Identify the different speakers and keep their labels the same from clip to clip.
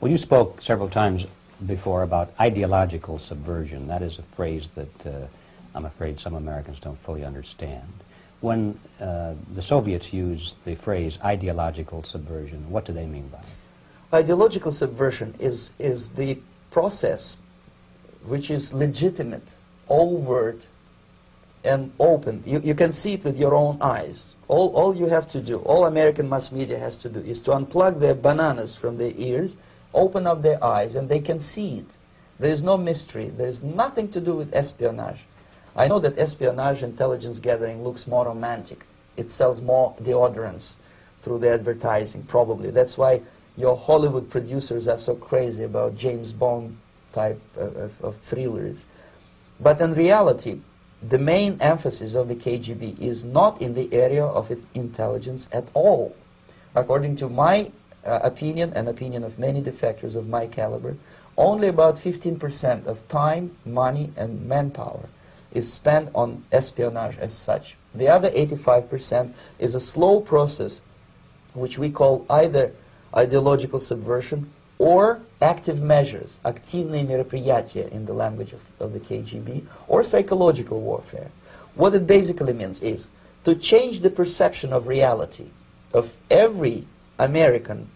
Speaker 1: Well, you spoke several times before about ideological subversion. That is a phrase that I'm afraid some Americans don't fully understand. When the Soviets used the phrase ideological subversion, what do they mean by it?
Speaker 2: Ideological subversion is the process which is legitimate, overt, and open. You can see it with your own eyes. All you have to do, all American mass media has to do, is to unplug their bananas from their ears, open up their eyes, and they can see it. There is no mystery. There is nothing to do with espionage. I know that espionage, intelligence gathering, looks more romantic. It sells more deodorants through the advertising, probably. That's why your Hollywood producers are so crazy about James Bond type of thrillers. But in reality, the main emphasis of the KGB is not in the area of intelligence at all. According to my opinion and opinion of many defectors of my caliber, only about 15% of time, money, and manpower is spent on espionage as such. The other 85% is a slow process which we call either ideological subversion or active measures, активные мероприятия in the language of the KGB, or psychological warfare. What it basically means is to change the perception of reality of every American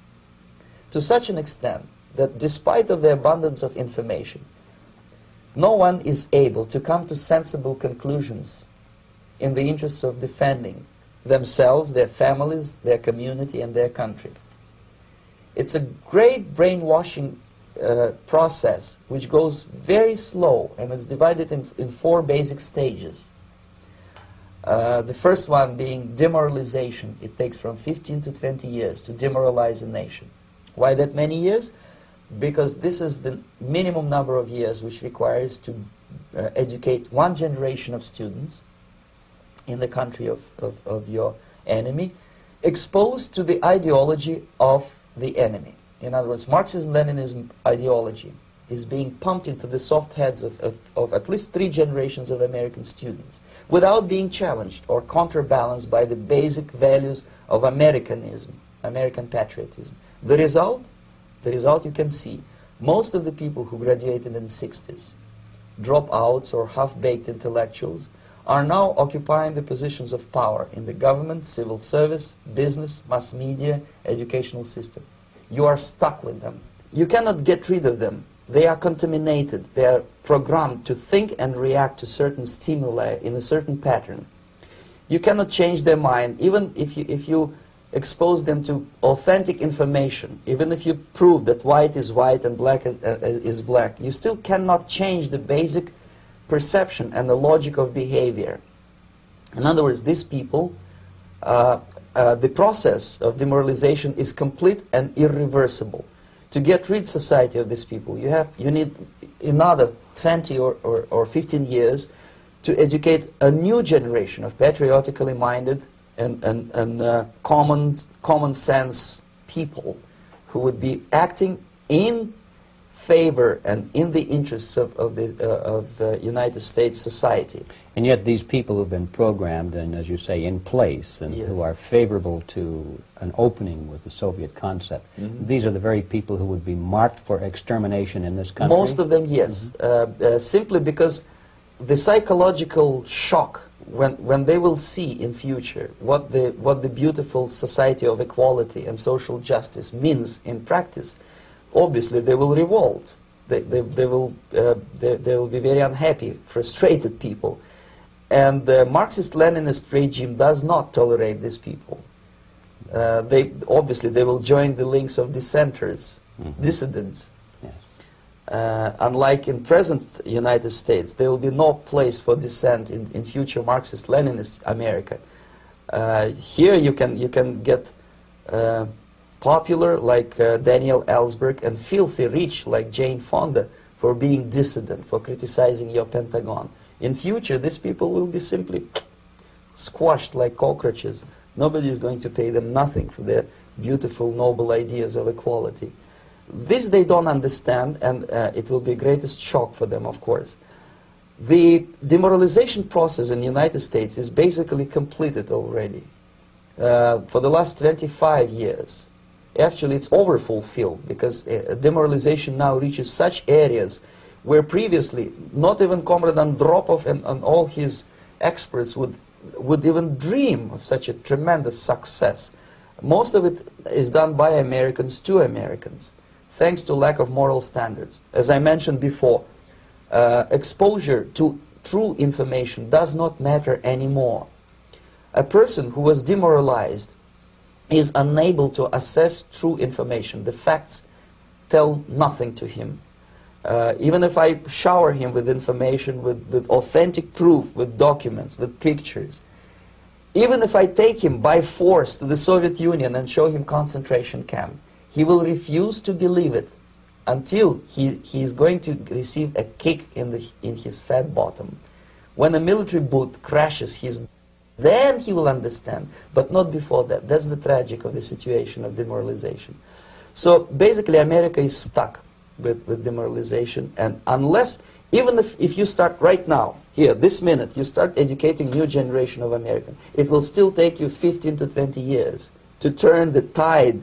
Speaker 2: to such an extent that despite of the abundance of information, no one is able to come to sensible conclusions in the interests of defending themselves, their families, their community, and their country. It's a great brainwashing process which goes very slow, and it's divided in 4 basic stages. The first one being demoralization. It takes from 15 to 20 years to demoralize a nation. Why that many years? Because this is the minimum number of years which requires to educate one generation of students in the country of your enemy, exposed to the ideology of the enemy. In other words, Marxism-Leninism ideology is being pumped into the soft heads of at least 3 generations of American students without being challenged or counterbalanced by the basic values of Americanism, American patriotism. The result you can see. Most of the people who graduated in the 60s, dropouts or half-baked intellectuals, are now occupying the positions of power in the government, civil service, business, mass media, educational system. You are stuck with them. You cannot get rid of them. They are contaminated. They are programmed to think and react to certain stimuli in a certain pattern. You cannot change their mind, even if you expose them to authentic information, even if you prove that white is white and black is black, you still cannot change the basic perception and the logic of behavior. In other words, these people, the process of demoralization is complete and irreversible. To get rid society of these people, you need another 20 or 15 years to educate a new generation of patriotically minded and common sense people who would be acting in favor and in the interests of the United States society.
Speaker 1: And yet these people who've been programmed and, as you say, in place, and who are favorable to an opening with the Soviet concept, these are the very people who would be marked for extermination in this country?
Speaker 2: Most of them, yes. Simply because the psychological shock when they will see in future what the beautiful society of equality and social justice means in practice, obviously they will revolt. They will be very unhappy, frustrated people. And the Marxist-Leninist regime does not tolerate these people. Obviously they will join the links of dissenters, dissidents. Unlike in present United States, there will be no place for dissent in future Marxist-Leninist America. Here you can get popular like Daniel Ellsberg and filthy rich like Jane Fonda for being dissident, for criticizing your Pentagon. In future, these people will be simply squashed like cockroaches. Nobody is going to pay them nothing for their beautiful, noble ideas of equality. This they don't understand, and it will be greatest shock for them, of course. The demoralization process in the United States is basically completed already. For the last 25 years, actually it's overfulfilled, because demoralization now reaches such areas where previously not even Comrade Andropov and all his experts would even dream of such a tremendous success. Most of it is done by Americans to Americans, thanks to lack of moral standards. As I mentioned before, exposure to true information does not matter anymore. A person who was demoralized is unable to assess true information. The facts tell nothing to him. Even if I shower him with information, with authentic proof, with documents, with pictures, even if I take him by force to the Soviet Union and show him concentration camp, he will refuse to believe it until he is going to receive a kick in his fat bottom. When a military boot crashes his, then he will understand, but not before that. That's the tragic of the situation of demoralization. So basically America is stuck with demoralization, and unless, even if you start right now, here, this minute, you start educating new generation of Americans, it will still take you 15 to 20 years to turn the tide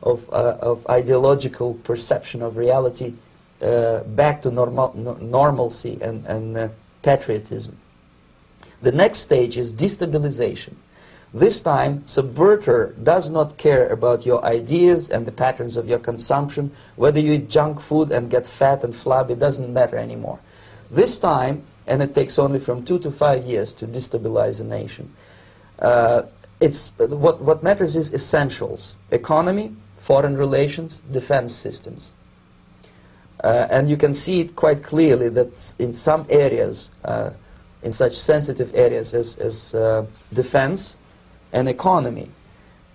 Speaker 2: of ideological perception of reality back to normalcy and patriotism. The next stage is destabilization. This time, subverter does not care about your ideas and the patterns of your consumption. Whether you eat junk food and get fat and flabby, it doesn't matter anymore. This time, and it takes only from 2 to 5 years to destabilize a nation, what matters is essentials: economy, foreign relations, defense systems. And you can see it quite clearly that in some areas, in such sensitive areas as defense and economy,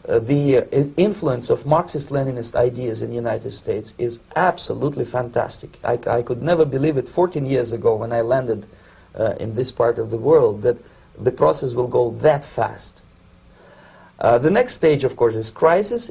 Speaker 2: the influence of Marxist-Leninist ideas in the United States is absolutely fantastic. I could never believe it 14 years ago when I landed in this part of the world, that the process will go that fast. The next stage, of course, is crisis.